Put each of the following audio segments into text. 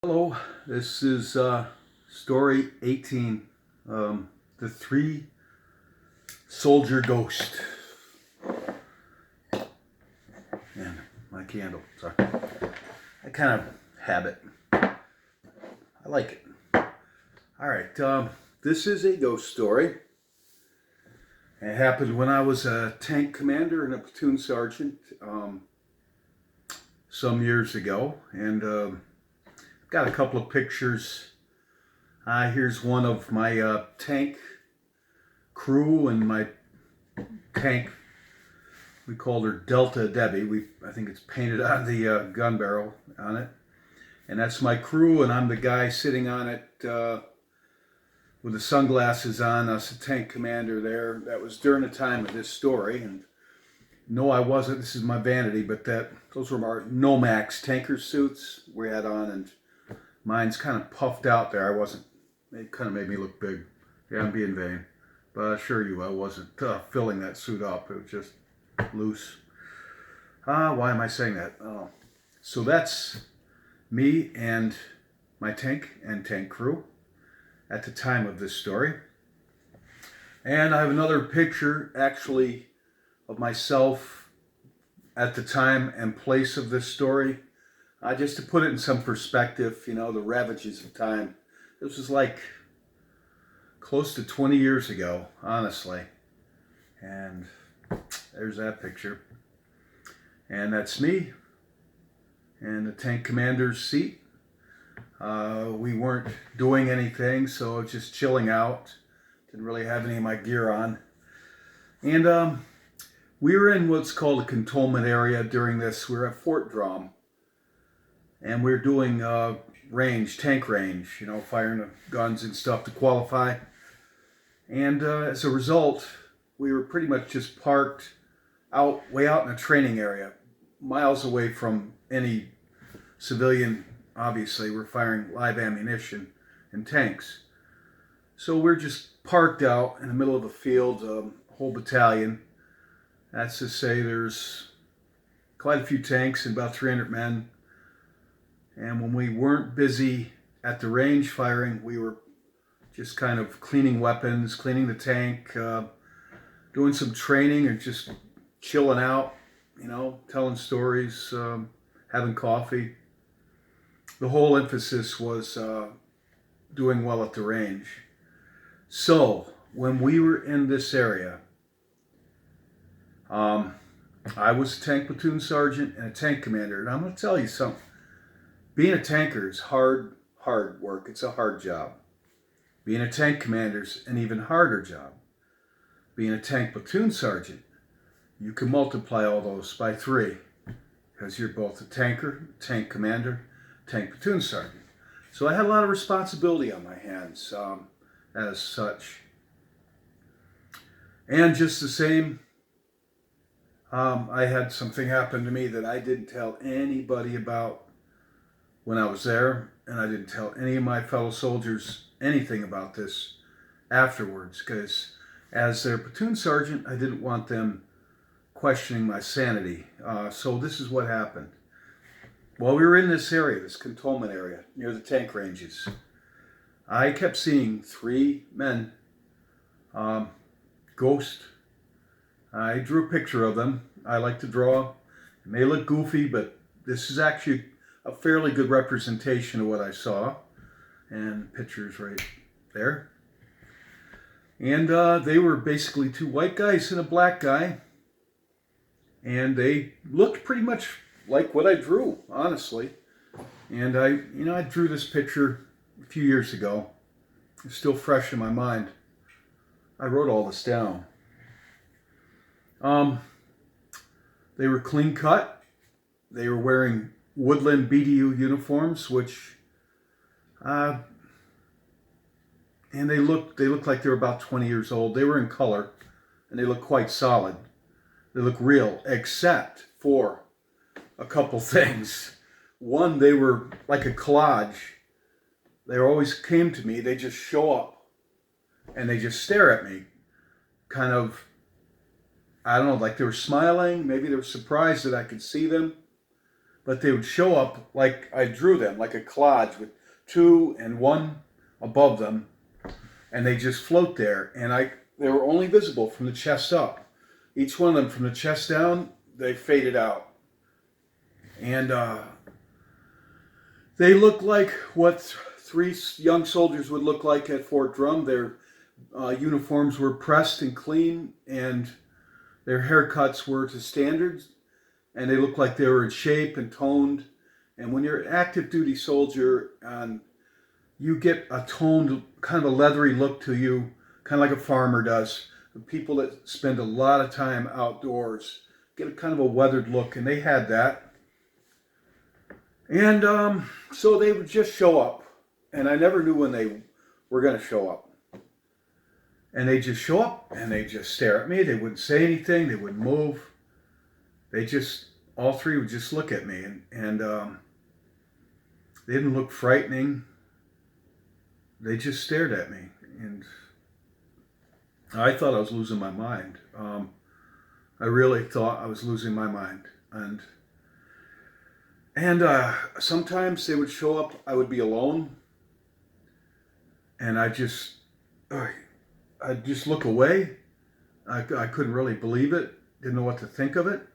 Hello, this is story 18, the three soldier ghost. And my candle, sorry. I kind of have it. I like it. All right, this is a ghost story. It happened when I was a tank commander and a platoon sergeant some years ago, and got a couple of pictures. Here's one of my tank crew and my tank. We called her Delta Debbie. I think it's painted on the gun barrel on it. And that's my crew, and I'm the guy sitting on it with the sunglasses on. I was a tank commander there. That was during the time of this story. And no, I wasn't. This is my vanity, but those were our Nomax tanker suits we had on, and mine's kind of puffed out there. I wasn't. It kind of made me look big. Yeah, I'm being vain. But I assure you, I wasn't filling that suit up. It was just loose. Why am I saying that? Oh. So that's me and my tank and tank crew at the time of this story. And I have another picture, actually, of myself at the time and place of this story. Just to put it in some perspective, the ravages of time. This was like close to 20 years ago, honestly. And there's that picture. And that's me in the tank commander's seat. We weren't doing anything, so just chilling out. Didn't really have any of my gear on. And we were in what's called a cantonment area during this. We were at Fort Drum. And we're doing tank range, firing the guns and stuff to qualify. And as a result, we were pretty much just parked way out in a training area, miles away from any civilian. Obviously, we're firing live ammunition and tanks. So we're just parked out in the middle of a field, whole battalion. That's to say there's quite a few tanks and about 300 men. And when we weren't busy at the range firing, we were just kind of cleaning weapons, cleaning the tank, doing some training, or just chilling out, telling stories, having coffee. The whole emphasis was doing well at the range. So when we were in this area, I was a tank platoon sergeant and a tank commander. And I'm going to tell you something. Being a tanker is hard work. It's a hard job. Being a tank commander is an even harder job. Being a tank platoon sergeant, you can multiply all those by 3 because you're both a tanker, tank commander, tank platoon sergeant. So I had a lot of responsibility on my hands as such. And just the same, I had something happen to me that I didn't tell anybody about when I was there, and I didn't tell any of my fellow soldiers anything about this afterwards, because as their platoon sergeant, I didn't want them questioning my sanity. So this is what happened. While we were in this area, this cantonment area, near the tank ranges, I kept seeing 3 men, ghost. I drew a picture of them. I like to draw. It may look goofy, but this is actually a fairly good representation of what I saw. And pictures right there. And they were basically 2 white guys and a black guy. And they looked pretty much like what I drew, honestly. And I drew this picture a few years ago. It's still fresh in my mind. I wrote all this down. They were clean cut. They were wearing woodland BDU uniforms, which, and they looked like they were about 20 years old. They were in color, and they looked quite solid. They looked real, except for a couple things. One, they were like a collage. They always came to me. They just show up, and they just stare at me, kind of. I don't know, like they were smiling. Maybe they were surprised that I could see them. but they would show up like I drew them, like a collage with two and one above them, and they just float there. And they were only visible from the chest up. Each one of them from the chest down, they faded out. And they look like what three young soldiers would look like at Fort Drum. Their uniforms were pressed and clean, and their haircuts were to standards, and they looked like they were in shape and toned. And when you're an active duty soldier, you get a toned, kind of a leathery look to you, kind of like a farmer does. The people that spend a lot of time outdoors get a kind of a weathered look, and they had that. And so they would just show up, and I never knew when they were going to show up. And they just show up, and they just stare at me. They wouldn't say anything. They wouldn't move. They just, all three would just look at me, and they didn't look frightening. They just stared at me, and I thought I was losing my mind. I really thought I was losing my mind, and sometimes they would show up. I would be alone, and I'd just look away. I couldn't really believe it. Didn't know what to think of it.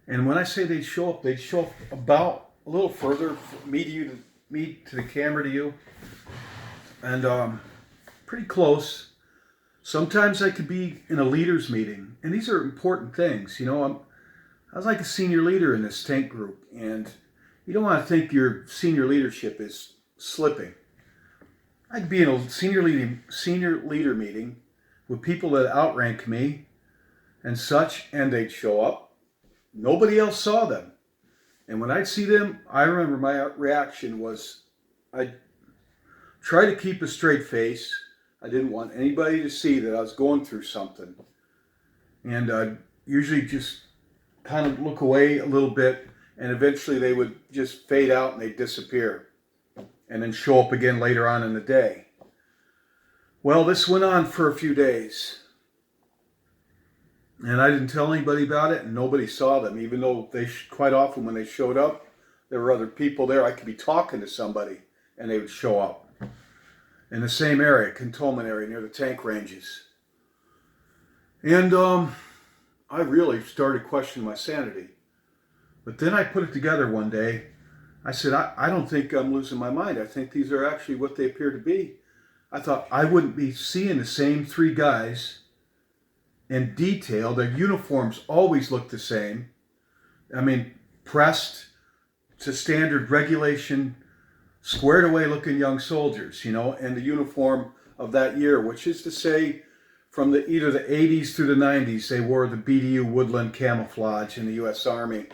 And when I say they'd show up about a little further, me to the camera to you, and pretty close. Sometimes I could be in a leaders meeting, and these are important things. I was like a senior leader in this tank group, and you don't want to think your senior leadership is slipping. I'd be in a senior leader meeting with people that outrank me and such, and they'd show up. Nobody else saw them. And when I'd see them, I remember my reaction was I'd try to keep a straight face. I didn't want anybody to see that I was going through something. And I'd usually just kind of look away a little bit, and eventually they would just fade out and they'd disappear and then show up again later on in the day. Well, this went on for a few days. And I didn't tell anybody about it, and nobody saw them, even though they quite often when they showed up, there were other people there. I could be talking to somebody, and they would show up in the same area, cantonment area, near the tank ranges. And I really started questioning my sanity. But then I put it together one day. I said, I don't think I'm losing my mind. I think these are actually what they appear to be. I thought I wouldn't be seeing the same three guys in detail. Their uniforms always look the same. I mean, pressed to standard regulation, squared away looking young soldiers, and the uniform of that year, which is to say from either the 80s through the 90s, they wore the BDU woodland camouflage in the U.S. Army,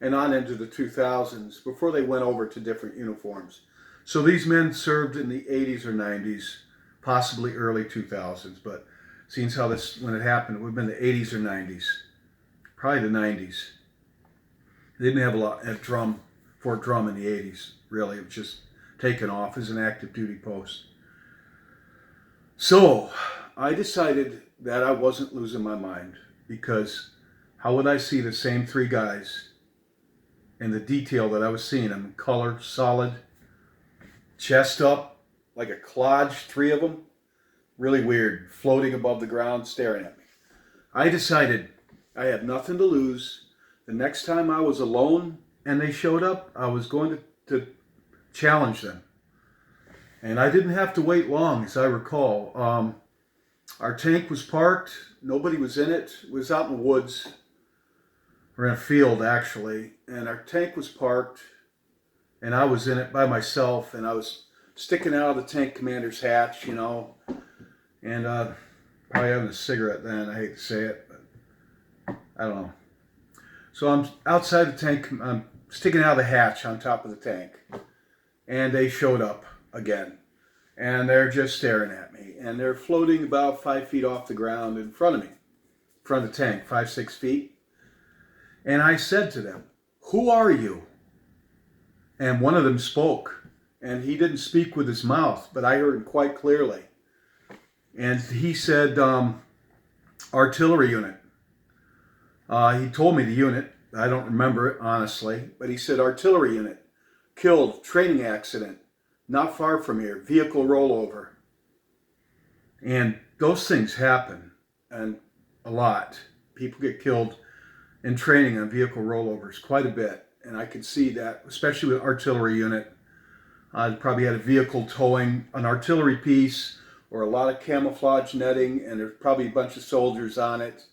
and on into the 2000s before they went over to different uniforms. So these men served in the 80s or 90s, possibly early 2000s, but seeing how when it happened, it would have been the 80s or 90s, probably the 90s. They didn't have a lot at Fort Drum in the 80s, really. It was just taken off as an active duty post. So I decided that I wasn't losing my mind, because how would I see the same three guys in the detail that I was seeing them, color, solid, chest up, like a collage, three of them, really weird, floating above the ground, staring at me. I decided I had nothing to lose. The next time I was alone and they showed up, I was going to challenge them. And I didn't have to wait long, as I recall. Our tank was parked. Nobody was in it. It was out in the woods, or in a field, actually. And our tank was parked, and I was in it by myself, and I was sticking out of the tank commander's hatch, and probably having a cigarette then. I hate to say it, but I don't know. So I'm outside the tank. I'm sticking out of the hatch on top of the tank, and they showed up again, and they're just staring at me, and they're floating about 5 feet off the ground in front of me, in front of the tank, 5-6 feet. And I said to them, "Who are you?" And one of them spoke, and he didn't speak with his mouth, but I heard him quite clearly. And he said, artillery unit. He told me the unit, I don't remember it, honestly, but he said artillery unit, killed, training accident, not far from here, vehicle rollover. And those things happen, and a lot. People get killed in training on vehicle rollovers quite a bit. And I could see that, especially with artillery unit. Probably had a vehicle towing an artillery piece or a lot of camouflage netting, and there's probably a bunch of soldiers on it.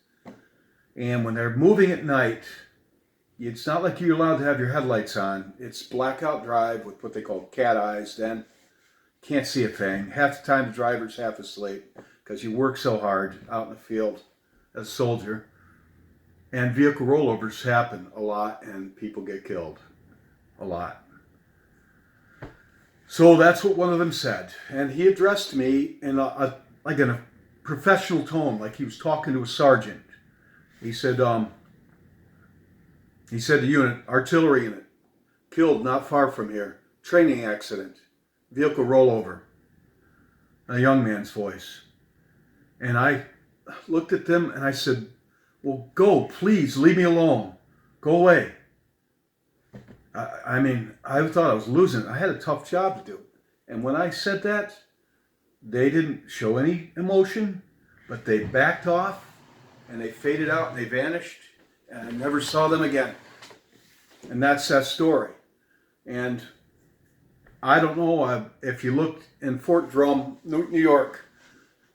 And when they're moving at night, it's not like you're allowed to have your headlights on. It's blackout drive with what they call cat eyes. Then can't see a thing. Half the time the driver's half asleep because you work so hard out in the field as a soldier. And vehicle rollovers happen a lot, and people get killed a lot. So that's what one of them said. And he addressed me in a professional tone, like he was talking to a sergeant. He said the unit, artillery unit, killed not far from here, training accident, vehicle rollover. A young man's voice. And I looked at them and I said, well, go, please, leave me alone. Go away. I mean, I thought I was losing it. I had a tough job to do. And when I said that, they didn't show any emotion, but they backed off and they faded out and they vanished, and I never saw them again. And that's that story. And I don't know if you looked in Fort Drum, New York,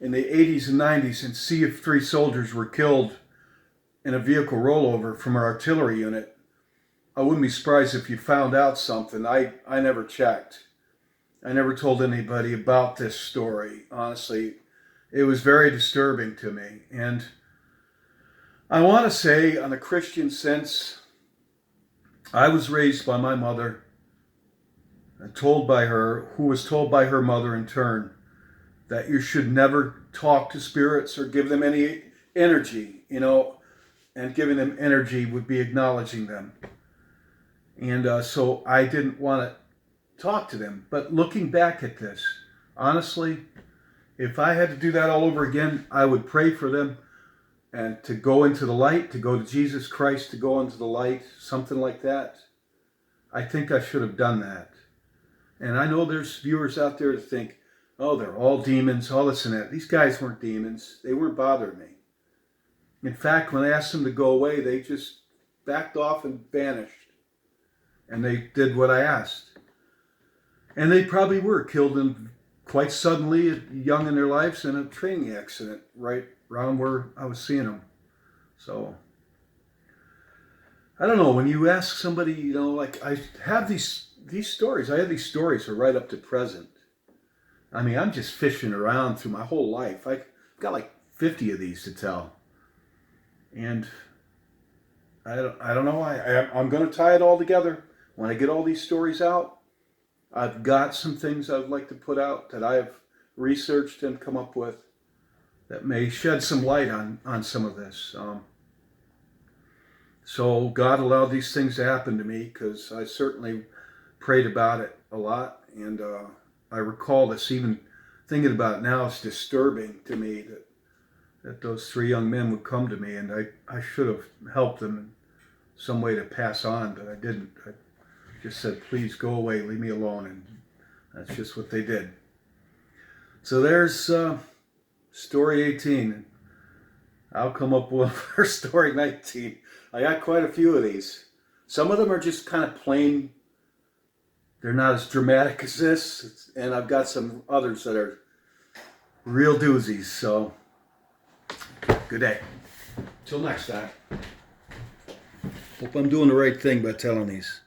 in the 80s and 90s and see if 3 soldiers were killed in a vehicle rollover from our artillery unit, I wouldn't be surprised if you found out something. I never checked. I never told anybody about this story. Honestly, it was very disturbing to me. And I want to say, on a Christian sense, I was raised by my mother, and told by her, who was told by her mother in turn, that you should never talk to spirits or give them any energy, and giving them energy would be acknowledging them. And so I didn't want to talk to them. But looking back at this, honestly, if I had to do that all over again, I would pray for them and to go into the light, to go to Jesus Christ, to go into the light, something like that. I think I should have done that. And I know there's viewers out there that think, oh, they're all demons, all this and that. These guys weren't demons. They weren't bothering me. In fact, when I asked them to go away, they just backed off and vanished. And they did what I asked. And they probably were killed quite suddenly, young in their lives, in a training accident right around where I was seeing them. So, I don't know, when you ask somebody, like I have these stories. I have these stories are right up to present. I mean, I'm just fishing around through my whole life. I've got like 50 of these to tell. And I don't know why. I'm going to tie it all together. When I get all these stories out, I've got some things I'd like to put out that I've researched and come up with that may shed some light on some of this. So God allowed these things to happen to me because I certainly prayed about it a lot. And I recall this, even thinking about it now, it's disturbing to me that those 3 young men would come to me, and I should have helped them in some way to pass on, but I didn't. I just said, please go away, leave me alone, and that's just what they did. So there's story 18. I'll come up with for story 19. I got quite a few of these. Some of them are just kind of plain. They're not as dramatic as this, and I've got some others that are real doozies. So, good day. Till next time. Hope I'm doing the right thing by telling these.